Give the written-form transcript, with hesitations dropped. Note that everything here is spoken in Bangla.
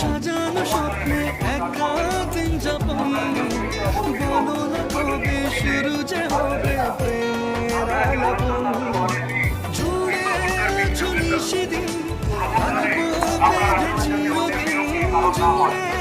সাজানো স্বপ্নে একা দিন যাপন, বলো না কবে শুরু যে হবে প্রেমের আলাপন। জুড়ে চলি সেদিন থাকবো বেঁধে চিরদিন, জুড়ে